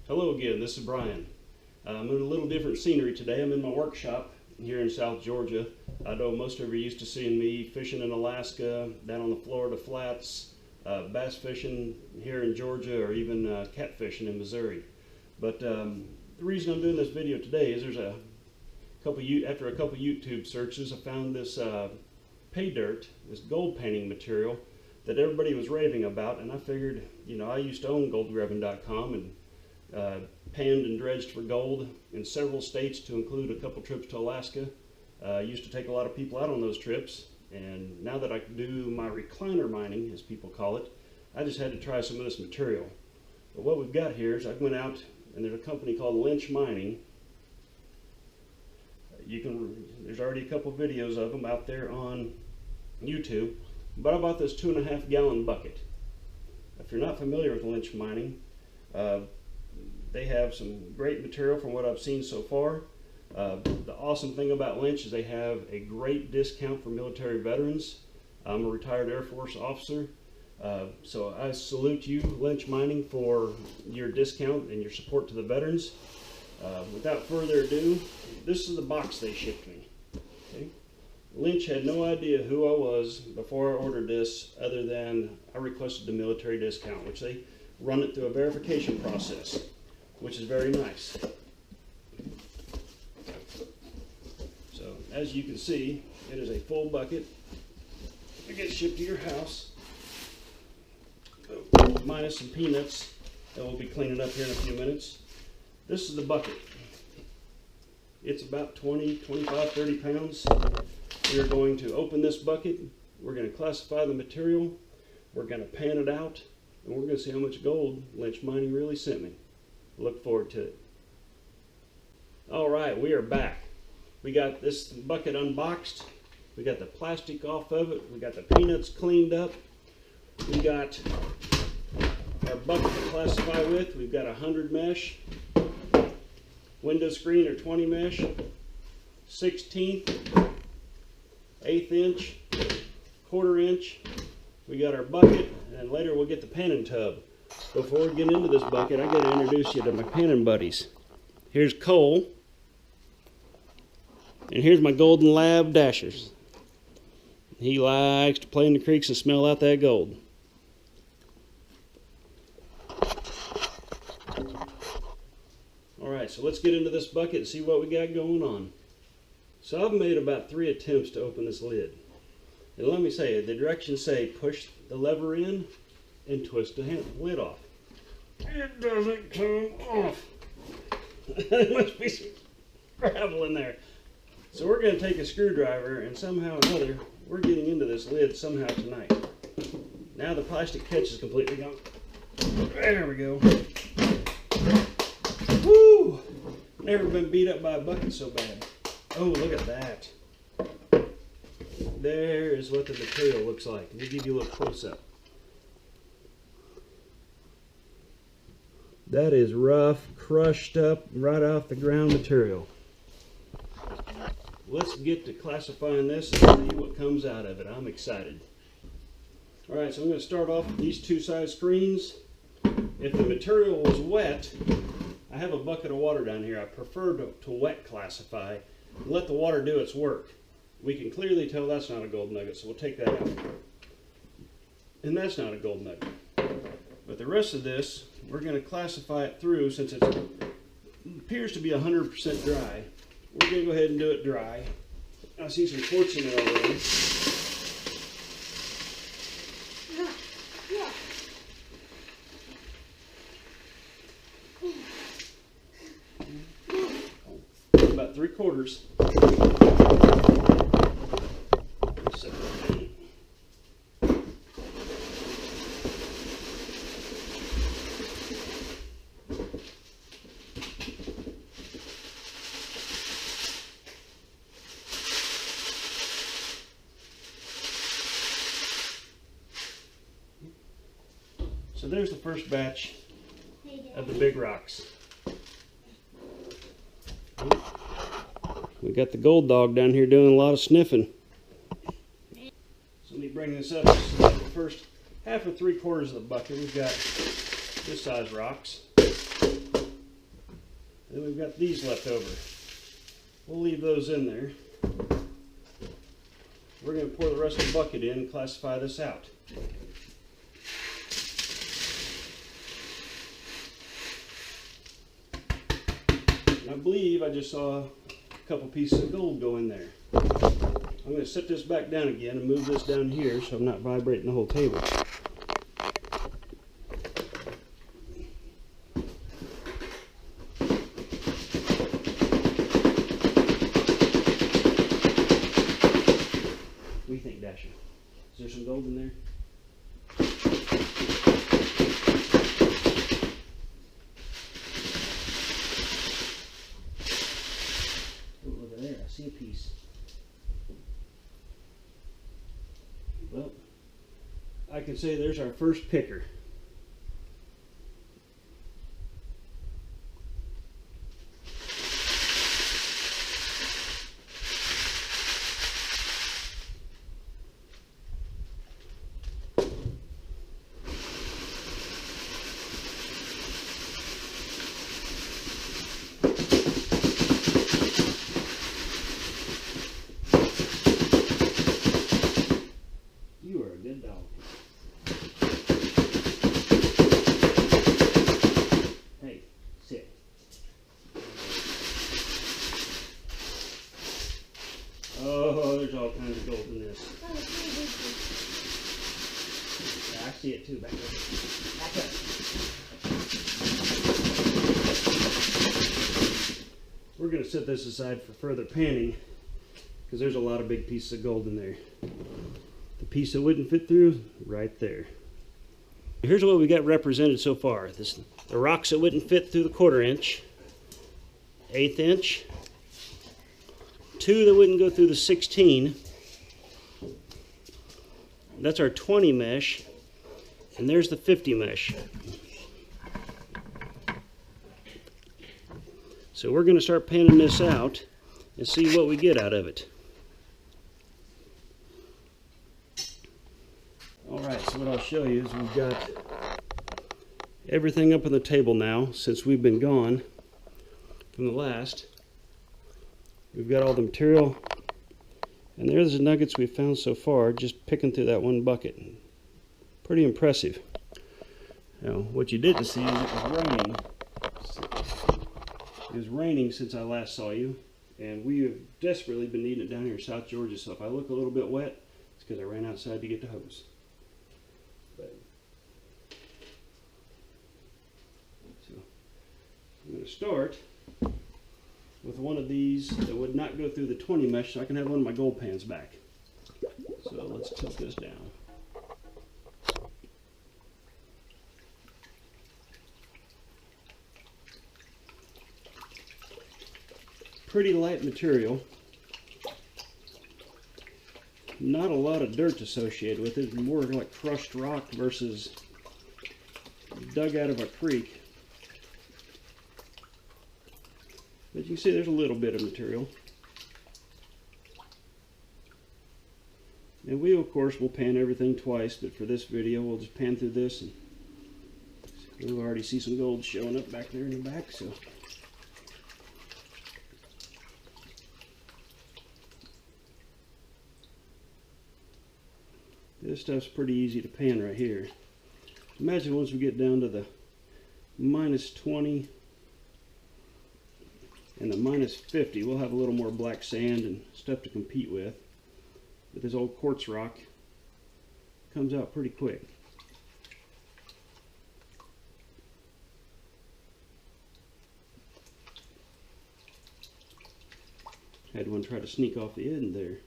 Hello again, this is Brian. I'm in a little different scenery today. I'm in my workshop here in South Georgia. I know most of you are used to seeing me fishing in Alaska, down on the Florida flats, bass fishing here in Georgia, or even catfishing in Missouri. But the reason I'm doing this video today is after a couple YouTube searches, I found this paydirt, this gold painting material that everybody was raving about, and I figured, I used to own goldgrubbing.com and panned and dredged for gold in several states, to include a couple trips to Alaska. Used to take a lot of people out on those trips, and now that I can do my recliner mining, as people call it, I just had to try some of this material. But what we've got here is I went out, and there's a company called Lynch Mining. There's already a couple videos of them out there on YouTube, but I bought this 2.5 gallon bucket. If you're not familiar with Lynch Mining, they have some great material from what I've seen so far. The awesome thing about Lynch is they have a great discount for military veterans. I'm a retired Air Force officer, so I salute you, Lynch Mining, for your discount and your support to the veterans. Without further ado, this is the box they shipped me. Okay? Lynch had no idea who I was before I ordered this, other than I requested the military discount, which they run it through a verification process, which is very nice. So as you can see, it is a full bucket. It gets shipped to your house, minus some peanuts that we'll be cleaning up here in a few minutes. This is the bucket. It's about 20, 25, 30 pounds. We are going to open this bucket. We're going to classify the material. We're going to pan it out, and we're going to see how much gold Lynch Mining really sent me. Look forward to it. All right, we are back. We got this bucket unboxed. We got the plastic off of it. We got the peanuts cleaned up. We got our bucket to classify with. We've got 100 mesh, window screen or 20 mesh, 16th, 1/8 inch, 1/4 inch. We got our bucket, and later we'll get the panning tub. Before we get into this bucket, I got to introduce you to my panning buddies. Here's Cole, and here's my golden lab Dashers. He likes to play in the creeks and smell out that gold. Alright, so let's get into this bucket and see what we got going on. So I've made about 3 attempts to open this lid. And let me say, the directions say push the lever in and twist the lid off. It doesn't come off. There must be some gravel in there. So we're going to take a screwdriver, and somehow or another, we're getting into this lid somehow tonight. Now the plastic catch is completely gone. There we go. Woo! Never been beat up by a bucket so bad. Oh, look at that. There is what the material looks like. Let me give you a little close-up. That is rough, crushed up, right off the ground material. Let's get to classifying this and see what comes out of it. I'm excited. Alright, so I'm going to start off with these 2 side screens. If the material was wet, I have a bucket of water down here. I prefer to wet classify and let the water do its work. We can clearly tell that's not a gold nugget, so we'll take that out. And that's not a gold nugget. But the rest of this, we're going to classify it through, since it appears to be 100% dry. We're going to go ahead and do it dry. I see some quartz in there already. About 3/4. So there's the first batch of the big rocks. We got the gold dog down here doing a lot of sniffing. So let me bring this up. This is like the first half of 3/4 of the bucket. We've got this size rocks. Then we've got these left over. We'll leave those in there. We're going to pour the rest of the bucket in and classify this out. And I believe I just saw a couple pieces of gold go in there. I'm going to set this back down again and move this down here so I'm not vibrating the whole table. What do you think, Dasher? Is there some gold in there? Oh, look at there. I see a piece. Well, I can say there's our first picker. Oh, there's all kinds of gold in this. Yeah, I see it too. Back up. Back up. We're going to set this aside for further panning because there's a lot of big pieces of gold in there. The piece that wouldn't fit through, right there. Here's what we got represented so far. The rocks that wouldn't fit through the 1/4 inch, 1/8 inch, 2 that wouldn't go through the 16. That's our 20 mesh, and there's the 50 mesh. So we're going to start panning this out and see what we get out of it. Alright, so what I'll show you is we've got everything up on the table now since we've been gone from the last. We've got all the material, and there's the nuggets we've found so far, just picking through that one bucket. Pretty impressive. Now, what you didn't see is it was raining. It was raining since I last saw you, and we have desperately been needing it down here in South Georgia, so if I look a little bit wet, it's because I ran outside to get the hose. But, so, I'm going to start with one of these that would not go through the 20 mesh, so I can have one of my gold pans back. So let's tilt this down. Pretty light material. Not a lot of dirt associated with it. More like crushed rock versus dug out of a creek. But you can see there's a little bit of material. And we, of course, will pan everything twice, but for this video, we'll just pan through this, and we'll already see some gold showing up back there in the back, so. This stuff's pretty easy to pan right here. Imagine once we get down to the -20 and the -50, we'll have a little more black sand and stuff to compete with. But this old quartz rock comes out pretty quick. Had one try to sneak off the end there.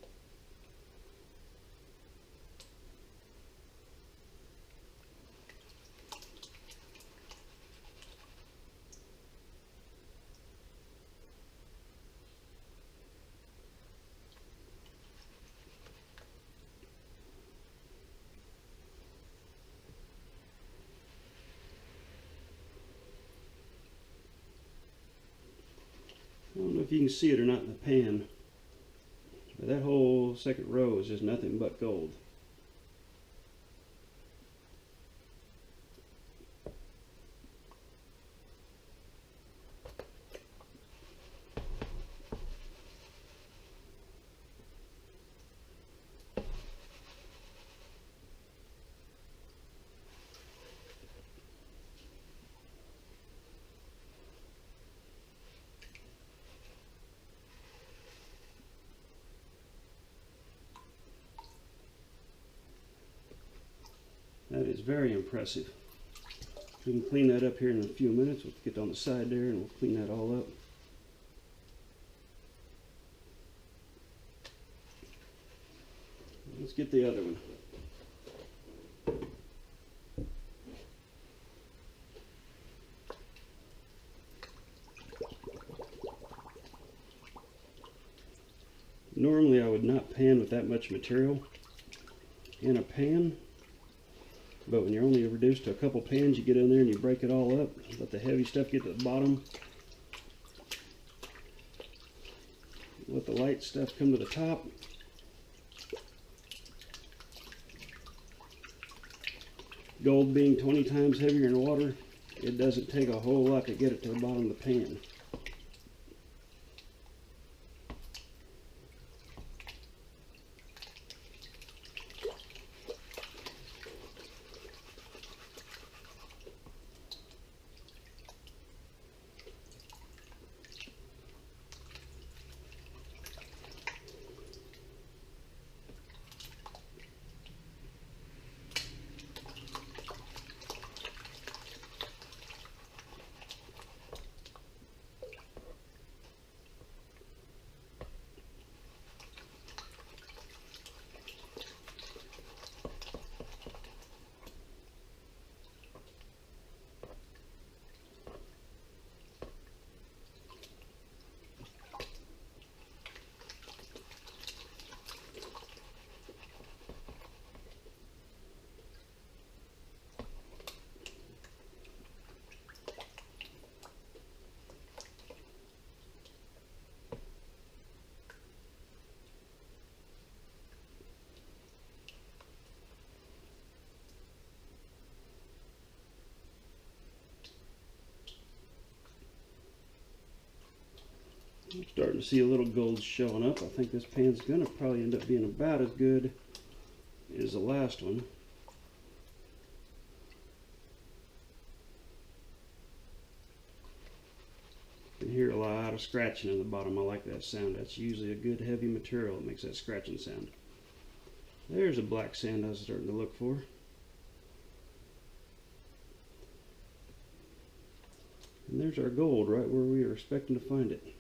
I don't know if you can see it or not in the pan, but that whole second row is just nothing but gold. is very impressive. We can clean that up here in a few minutes. We'll get on the side there and we'll clean that all up. Let's get the other one. Normally I would not pan with that much material in a pan, but when you're only reduced to a couple pans, you get in there and you break it all up, let the heavy stuff get to the bottom, let the light stuff come to the top. Gold being 20 times heavier in water, it doesn't take a whole lot to get it to the bottom of the pan. I'm starting to see a little gold showing up. I think this pan's going to probably end up being about as good as the last one. You can hear a lot of scratching in the bottom. I like that sound. That's usually a good heavy material that makes that scratching sound. There's a black sand I was starting to look for. And there's our gold right where we were expecting to find it.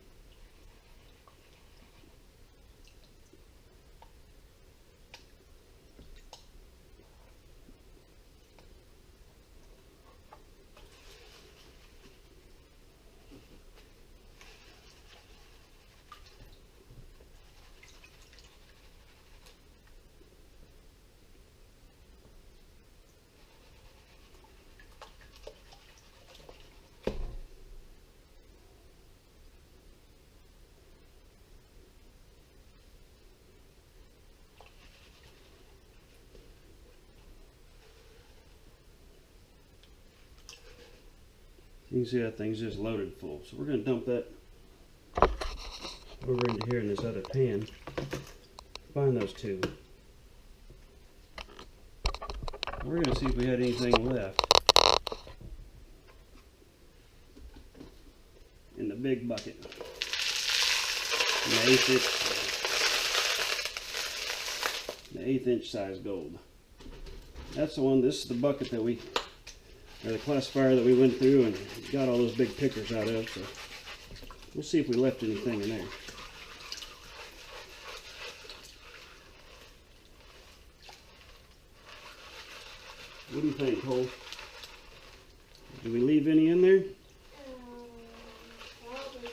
You can see that thing's just loaded full. So we're going to dump that over into here in this other pan. Find those two. We're going to see if we had anything left in the big bucket. In the eighth inch size gold. That's the one. This is the bucket that or the classifier that we went through and got all those big pickers out of. So we'll see if we left anything in there. What do you think, Cole? Do we leave any in there? Probably.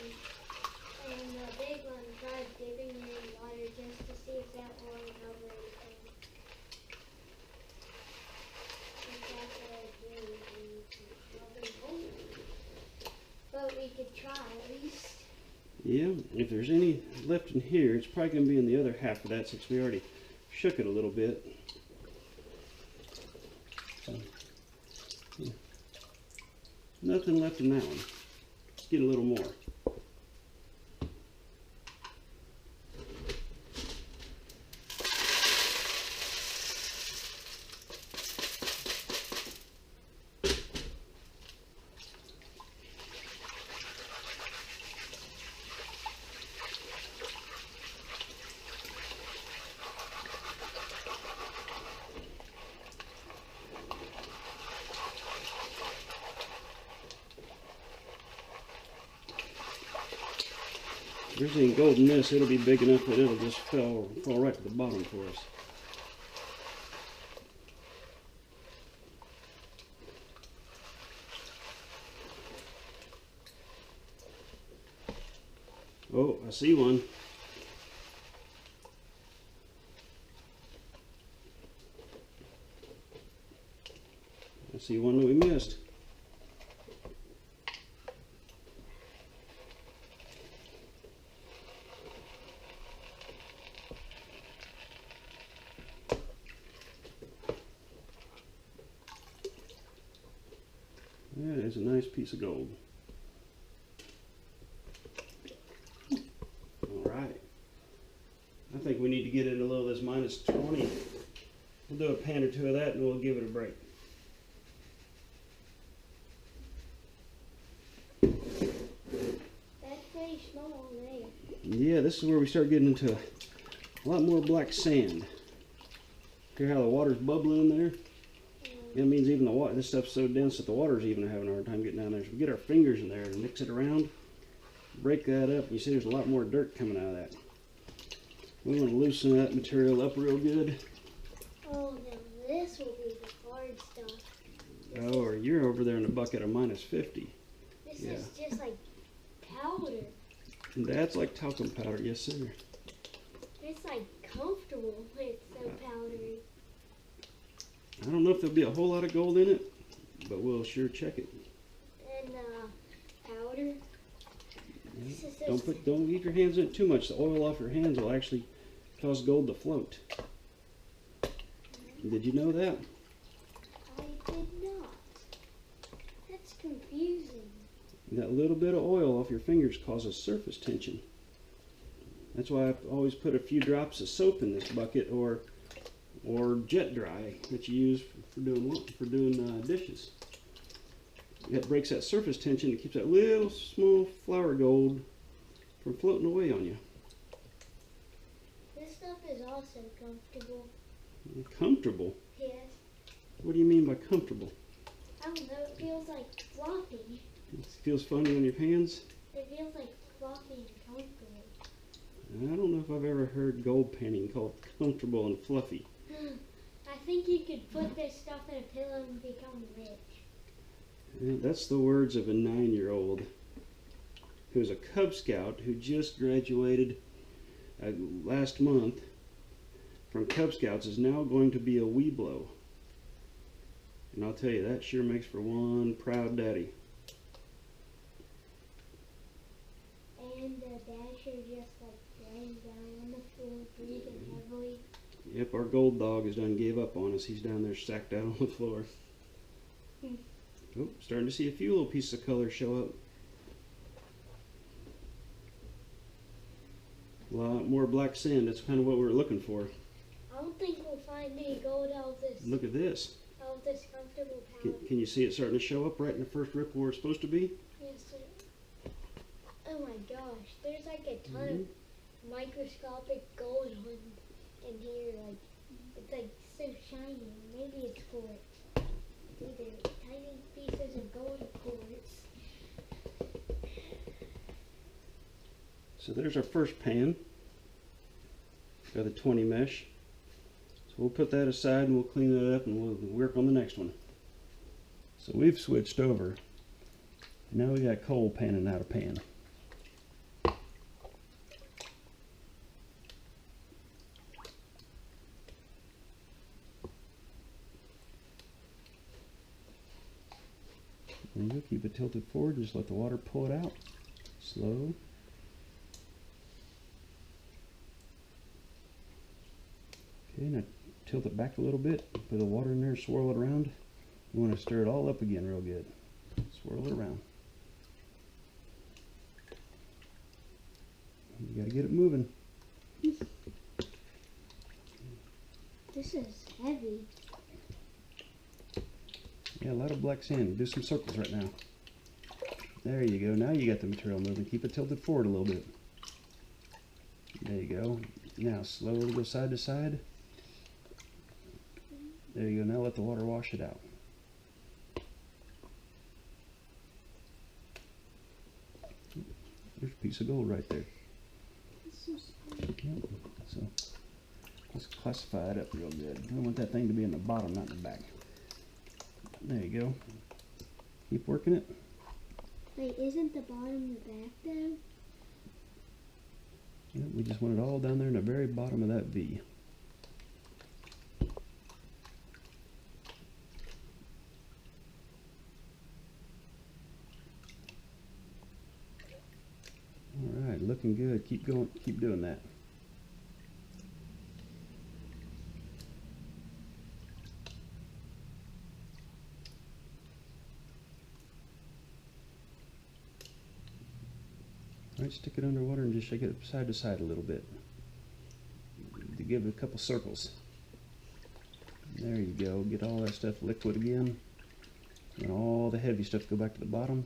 And the big one tried dipping in water just to see if that will uncover anything. But we could try at least. Yeah, if there's any left in here, it's probably going to be in the other half of that since we already shook it a little bit. So, yeah. Nothing left in that one. Let's get a little more. there's any gold in this, it'll be big enough that it'll just fall right to the bottom for us. Oh, I see one. I see one that we missed. That is a nice piece of gold. Alright. I think we need to get into a little of this minus 20. We'll do a pan or two of that and we'll give it a break. That's pretty small there. Yeah, this is where we start getting into a lot more black sand. Hear how the water's bubbling in there? It means even the water, this stuff's so dense that the water's even having a hard time getting down there. So we get our fingers in there and mix it around, break that up, and you see there's a lot more dirt coming out of that. We want to loosen that material up real good. Oh, now this will be the hard stuff. Oh, or you're over there in a bucket of minus 50. This Yeah. is just like powder. And that's like talcum powder, yes sir. It's like comfortable. It's so powdery. I don't know if there'll be a whole lot of gold in it, but we'll sure check it. And powder. This is just Don't get your hands in it too much. The oil off your hands will actually cause gold to float. Did you know that? I did not. That's confusing. That little bit of oil off your fingers causes surface tension. That's why I always put a few drops of soap in this bucket, or jet dry that you use for doing dishes. It breaks that surface tension. It keeps that little small flour gold from floating away on you. This stuff is also comfortable. Comfortable? Yes. What do you mean by comfortable? I don't know. It feels like fluffy. It feels funny on your hands? It feels like fluffy and comfortable. I don't know if I've ever heard gold panning called comfortable and fluffy. I think you could put this stuff in a pillow and become rich. Yeah, that's the words of a 9-year-old who's a Cub Scout who just graduated last month from Cub Scouts, is now going to be a Weeblo. And I'll tell you, that sure makes for one proud daddy. And Dasher just like laying down on the floor, breathing heavily. Yep, our gold dog has done gave up on us. He's down there sacked out on the floor. Oh, starting to see a few little pieces of color show up. A lot more black sand. That's kind of what we're looking for. I don't think we'll find any gold out of this. Look at this. Out of this comfortable powder. Can you see it starting to show up right in the first ripple where it's supposed to be? Yes, sir. Oh my gosh, there's like a ton of microscopic gold in here. Like it's like so shiny. Maybe it's quartz. Maybe they're tiny pieces of gold quartz. So there's our first pan. Got the 20 mesh. So we'll put that aside and we'll clean it up and we'll work on the next one. So we've switched over. Now we got coal panning out of pan. And you keep it tilted forward, just let the water pull it out. Slow. Okay, now tilt it back a little bit, put the water in there, swirl it around. You want to stir it all up again real good. Swirl it around. You got to get it moving. This is heavy. Yeah, a lot of black sand. Do some circles right now. There you go. Now you got the material moving. Keep it tilted forward a little bit. There you go. Now slowly go side to side. There you go. Now let the water wash it out. There's a piece of gold right there. Yep. So let's classify it up real good. I want that thing to be in the bottom, not in the back. There you go. Keep working it. Wait, isn't the bottom the back though? Yep, we just want it all down there in the very bottom of that V. Alright, looking good. Keep going, keep doing that. Alright, stick it underwater and just shake it side to side a little bit to give it a couple circles. There you go. Get all that stuff liquid again. And all the heavy stuff go back to the bottom.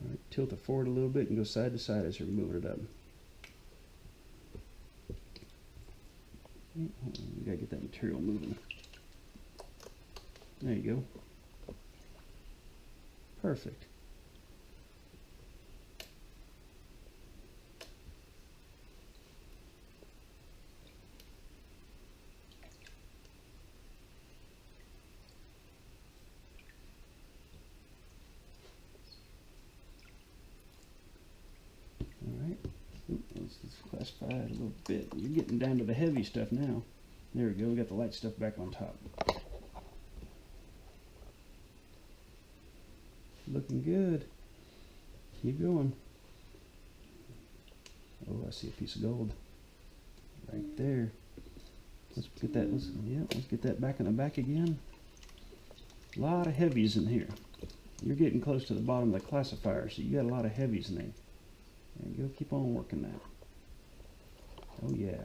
Alright, tilt it forward a little bit and go side to side as you're moving it up. We gotta get that material moving. There you go. Perfect. Alright, let's classify it a little bit. You're getting down to the heavy stuff now. There we go, we got the light stuff back on top. Looking good. Keep going. Oh, I see a piece of gold. Right there. Let's get that, let's get that back in the back again. A lot of heavies in here. You're getting close to the bottom of the classifier, so you got a lot of heavies in there. There you go, keep on working that. Oh yeah.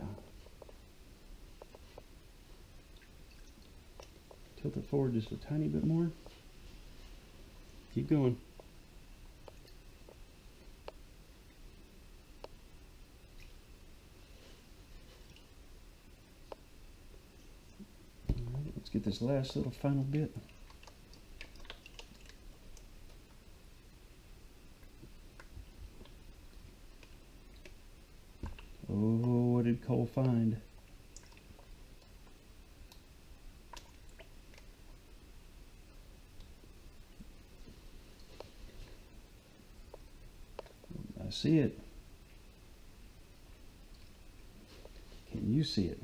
Tilt it forward just a tiny bit more. Keep going. Alright, let's get this last little final bit. Oh, what did Cole find? I see it. Can you see it?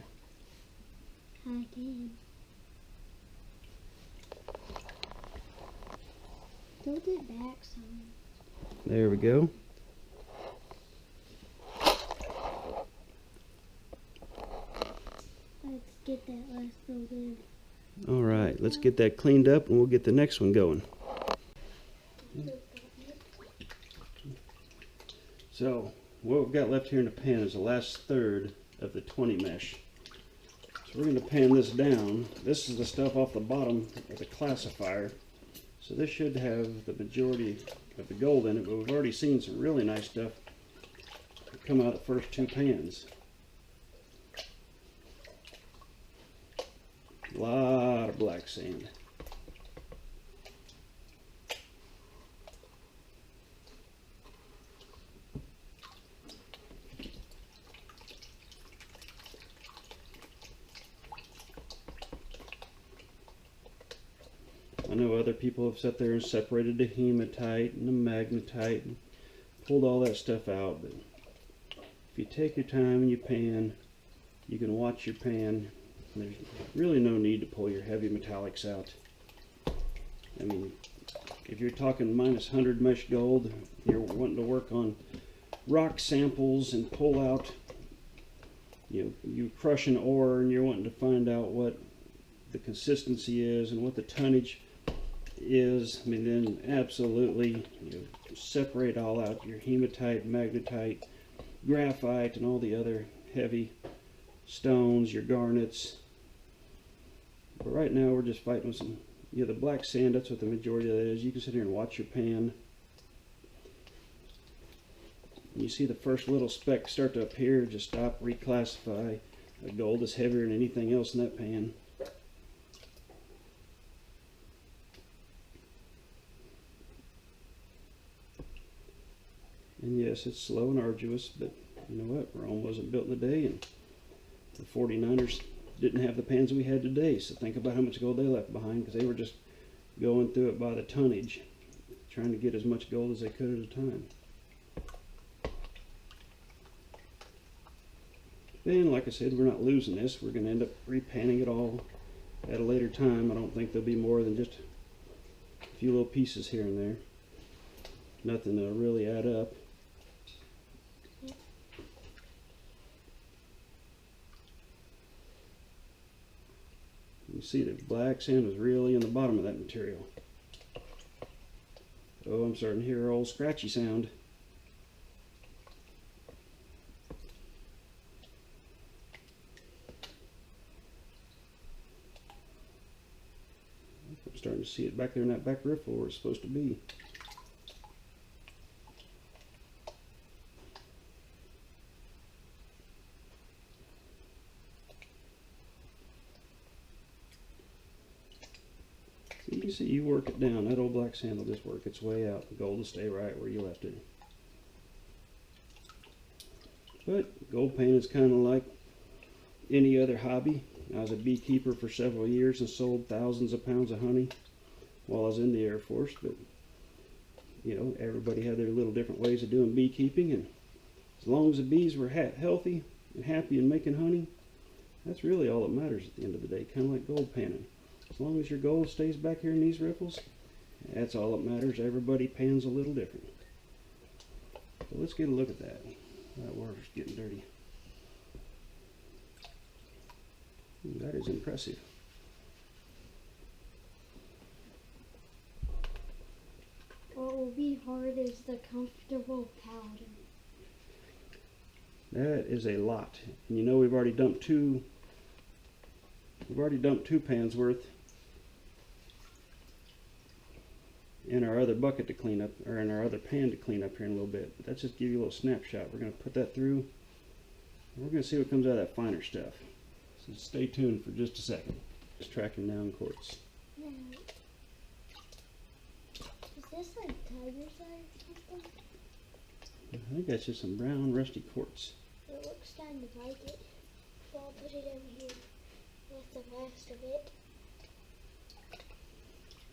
I can. Tilt it back some. There we go. Let's get that last little bit. All right, let's get that cleaned up and we'll get the next one going. So what we've got left here in the pan is the last third of the 20 mesh. So we're going to pan this down. This is the stuff off the bottom of the classifier. So this should have the majority of the gold in it, but we've already seen some really nice stuff come out of the first two pans. A lot of black sand. I know other people have sat there and separated the hematite and the magnetite and pulled all that stuff out, but if you take your time and you pan, you can watch your pan. There's really no need to pull your heavy metallics out. I mean, if you're talking minus 100 mesh gold, you're wanting to work on rock samples and pull out, you crush an ore and you're wanting to find out what the consistency is and what the tonnage is. I mean, then absolutely separate all out your hematite, magnetite, graphite, and all the other heavy stones, your garnets. But right now we're just fighting with some, the black sand. That's what the majority of that is. You can sit here and watch your pan. When you see the first little speck start to appear, just stop, reclassify. The gold is heavier than anything else in that pan. And yes, it's slow and arduous, but You know what? Rome wasn't built in a day, and the 49ers didn't have the pans we had today. So think about how much gold they left behind, because they were just going through it by the tonnage, trying to get as much gold as they could at a time. Then, like I said, we're not losing this. We're going to end up repanning it all at a later time. I don't think there'll be more than just a few little pieces here and there. Nothing that'll really add up. You see the black sand was really in the bottom of that material. Oh, I'm starting to hear an old scratchy sound. I'm starting to see it back there in that back riffle where it's supposed to be. You see, you work it down. That old black sand will just work its way out. The gold will stay right where you left it. But gold paint is kind of like any other hobby. I was a beekeeper for several years and sold thousands of pounds of honey while I was in the Air Force. But, you know, everybody had their little different ways of doing beekeeping. And as long as the bees were healthy and happy and making honey, that's really all that matters at the end of the day. Kind of like gold panning. As long as your gold stays back here in these riffles, that's all that matters. Everybody pans a little different. So let's get a look at that. That water's getting dirty. That is impressive. What will be hard is the comfortable powder. That is a lot. And you know we've already dumped two pans worth in our other bucket to clean up, or in our other pan to clean up here in a little bit. But that's just give you a little snapshot. We're going to put that through, and we're going to see what comes out of that finer stuff. So stay tuned for just a second. Just tracking down quartz. Yeah. Is this like tiger's eye or something? I think that's just some brown rusty quartz. It looks kind of like it. So I'll put it over here. That's the last of it.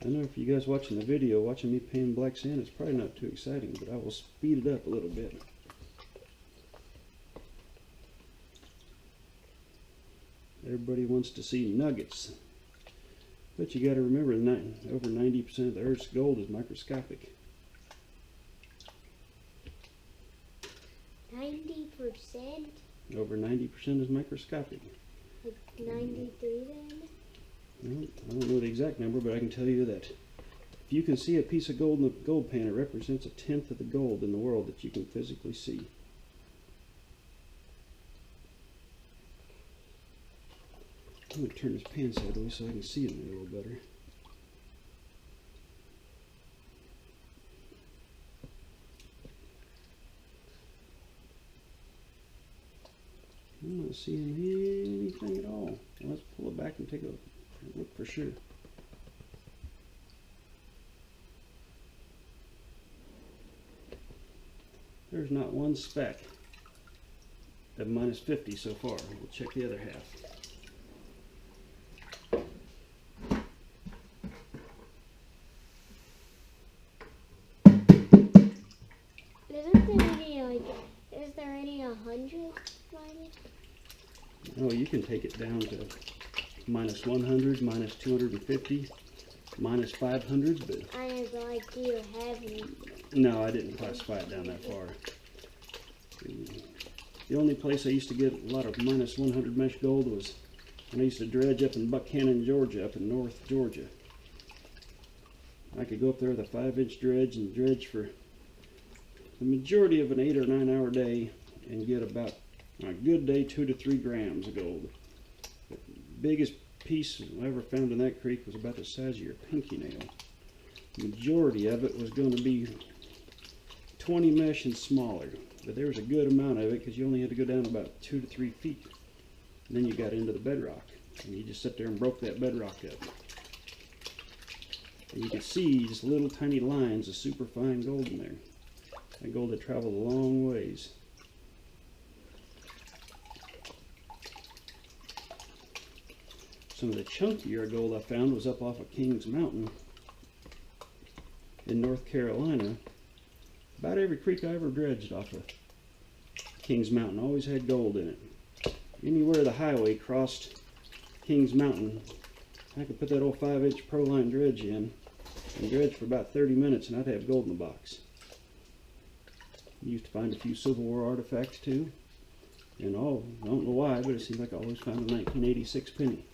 I know for you guys watching the video, watching me pan black sand is probably not too exciting, but I will speed it up a little bit. Everybody wants to see nuggets. But you got to remember, over 90% of the Earth's gold is microscopic. 90%? Over 90% is microscopic. Like 93 then? Well, I don't know the exact number, but I can tell you that if you can see a piece of gold in a gold pan, it represents 1/10 of the gold in the world that you can physically see. I'm going to turn this pan sideways so I can see it a little better. I'm not seeing anything at all. Well, let's pull it back and take a look for sure. There's not one speck of -50 so far. We'll check the other half. Is there any 100 minus? Oh, you can take it down to -100, -250, -500, but I have no idea having. no, I didn't classify it down that far. The only place I used to get a lot of -100 mesh gold was when I used to dredge up in Buckhannon, Georgia, up in North Georgia. I could go up there with a 5-inch dredge and dredge for the majority of an 8 or 9 hour day and get about, on a good day, 2 to 3 grams of gold. The biggest piece I ever found in that creek was about the size of your pinky nail. The majority of it was going to be 20 mesh and smaller, but there was a good amount of it because you only had to go down about 2 to 3 feet. And then you got into the bedrock, and you just sit there and broke that bedrock up. And you could see just little tiny lines of super fine gold in there. That gold had traveled a long ways. Some of the chunkier gold I found was up off of Kings Mountain in North Carolina. About every creek I ever dredged off of Kings Mountain always had gold in it. Anywhere the highway crossed Kings Mountain, I could put that old 5-inch Pro-Line dredge in and dredge for about 30 minutes and I'd have gold in the box. Used to find a few Civil War artifacts too. And I don't know why, but it seems like I always found a 1986 penny.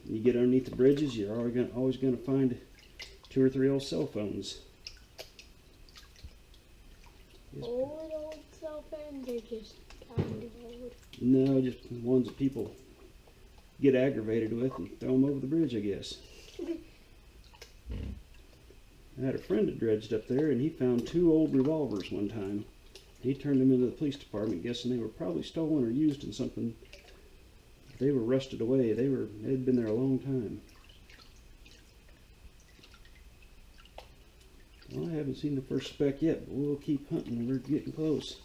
You get underneath the bridges, you're always going to find 2 or 3 old cell phones. Old cell phones or just kind of old? No, just ones that people get aggravated with and throw them over the bridge, I guess. I had a friend that dredged up there and he found 2 old revolvers one time. He turned them into the police department, guessing they were probably stolen or used in something. They were rusted away. They'd been there a long time. Well, I haven't seen the first speck yet, but we'll keep hunting. We're getting close.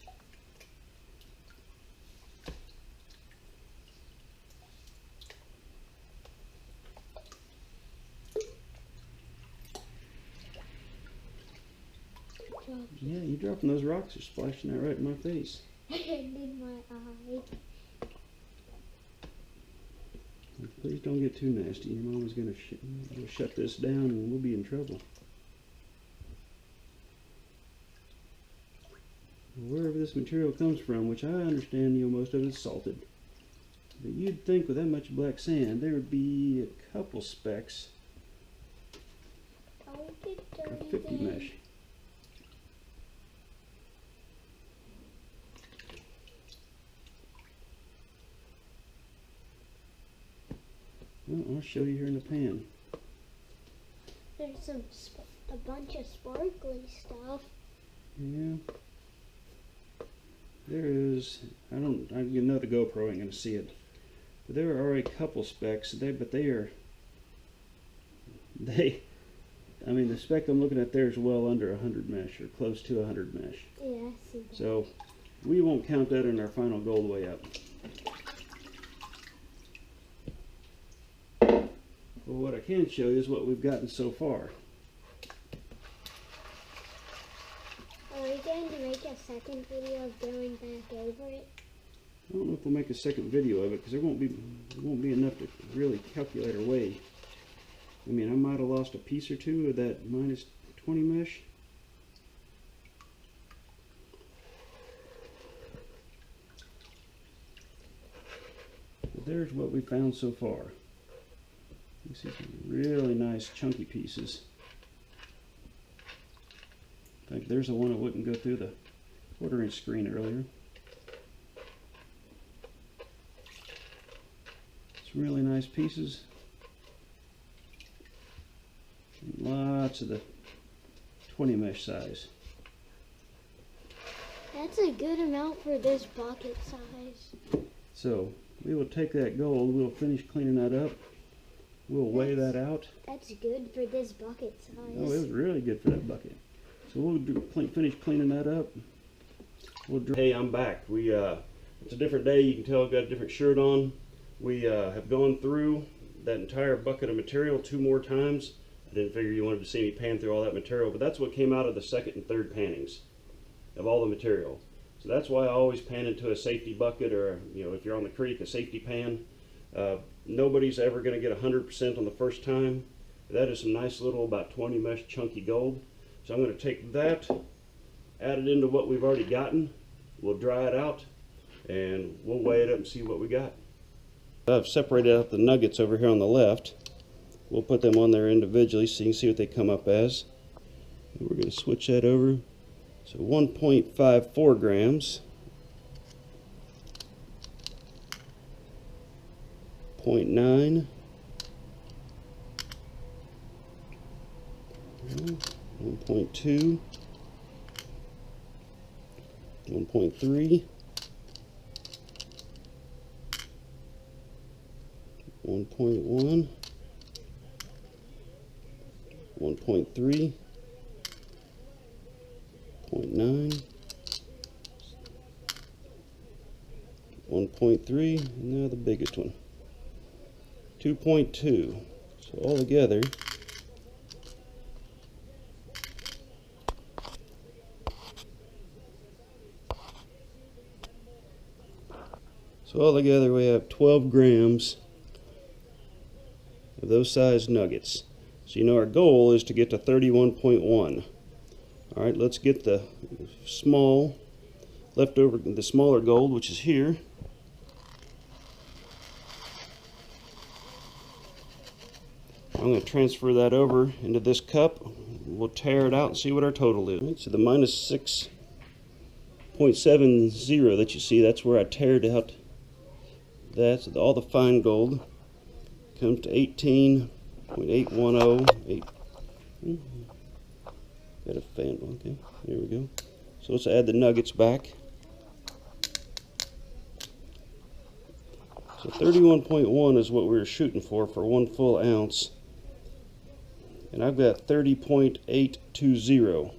Yeah, you dropping those rocks are splashing that right in my face. And in my eye. Please don't get too nasty. Your mama's going to shut this down and we'll be in trouble. Wherever this material comes from, which I understand, most of it's salted. But you'd think with that much black sand, there would be a couple specks of 50 mesh. Well, I'll show you here in the pan. There's a bunch of sparkly stuff. Yeah. There is, I you know the GoPro ain't gonna see it. But there are a couple specks, I mean the speck I'm looking at there is well under 100 mesh, or close to 100 mesh. Yeah, I see that. So we won't count that in our final gold weigh up. Well, what I can show you is what we've gotten so far. Are we going to make a second video of going back over it? I don't know if we'll make a second video of it because there won't be enough to really calculate our weigh. I mean, I might have lost a piece or two of that minus 20 mesh. But there's what we found so far. You see some really nice chunky pieces. In fact, there's the one that wouldn't go through the 1/4-inch screen earlier. Some really nice pieces. And lots of the 20 mesh size. That's a good amount for this bucket size. So we will take that gold, we'll finish cleaning that up. We'll weigh that out. That's good for this bucket size. Oh, it was really good for that bucket. So we'll finish cleaning that up. Hey, I'm back. It's a different day. You can tell I've got a different shirt on. We have gone through that entire bucket of material 2 more times. I didn't figure you wanted to see me pan through all that material, but that's what came out of the 2nd and 3rd pannings of all the material. So that's why I always pan into a safety bucket, or if you're on the creek, a safety pan. Nobody's ever going to get 100% on the first time. That is some nice little about 20 mesh chunky gold. So I'm going to take that, add it into what we've already gotten. We'll dry it out and we'll weigh it up and see what we got. I've separated out the nuggets over here on the left. We'll put them on there individually so you can see what they come up as. And we're going to switch that over. So 1.54 grams. 0.9, 1.2, 1.3, 1.1, 1.3, 0.9, 1.3, and now the biggest one. 2.2. So altogether, we have 12 grams of those size nuggets. So you know our goal is to get to 31.1. All right, let's get the smaller gold, which is here. I'm going to transfer that over into this cup. We'll tear it out and see what our total is. Right, so the minus 6.70 that you see, that's where I teared out that. So all the fine gold comes to 18.810. Got a fan, okay, here we go. So let's add the nuggets back. So 31.1 is what we were shooting for 1 full ounce. And I've got 30.820.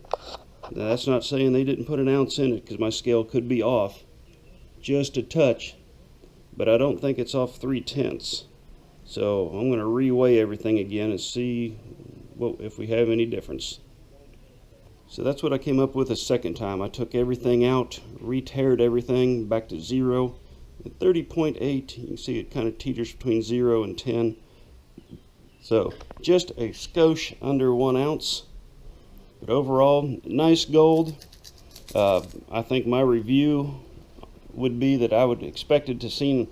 Now that's not saying they didn't put an ounce in it, because my scale could be off just a touch, but I don't think it's off 3/10. So I'm going to reweigh everything again and see if we have any difference. So that's what I came up with a second time. I took everything out, re-teared everything back to 0. At 30.8, you can see it kind of teeters between 0 and 10. So just a skosh under 1 ounce. But overall, nice gold. I think my review would be that I would expected to see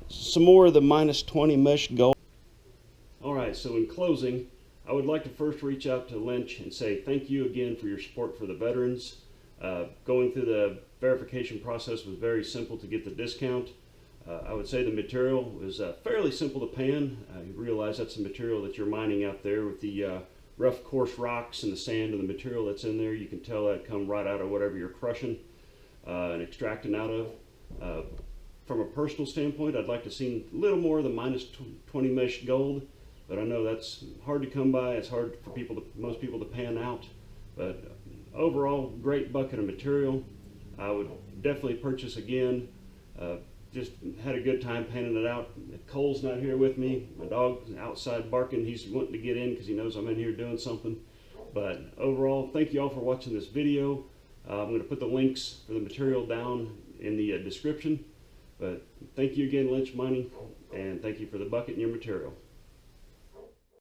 some more of the minus 20 mesh gold. Alright, so in closing, I would like to first reach out to Lynch and say thank you again for your support for the veterans. Going through the verification process was very simple to get the discount. I would say the material was fairly simple to pan. You realize that's the material that you're mining out there with the rough coarse rocks and the sand and the material that's in there. You can tell that come right out of whatever you're crushing and extracting out of. From a personal standpoint, I'd like to see a little more of the minus 20 mesh gold, but I know that's hard to come by. It's hard for most people to pan out. But overall, great bucket of material. I would definitely purchase again. Just had a good time panning it out. Cole's not here with me. My dog's outside barking. He's wanting to get in because he knows I'm in here doing something. But overall, thank you all for watching this video. I'm going to put the links for the material down in the description. But thank you again, Lynch Mining, and thank you for the bucket and your material.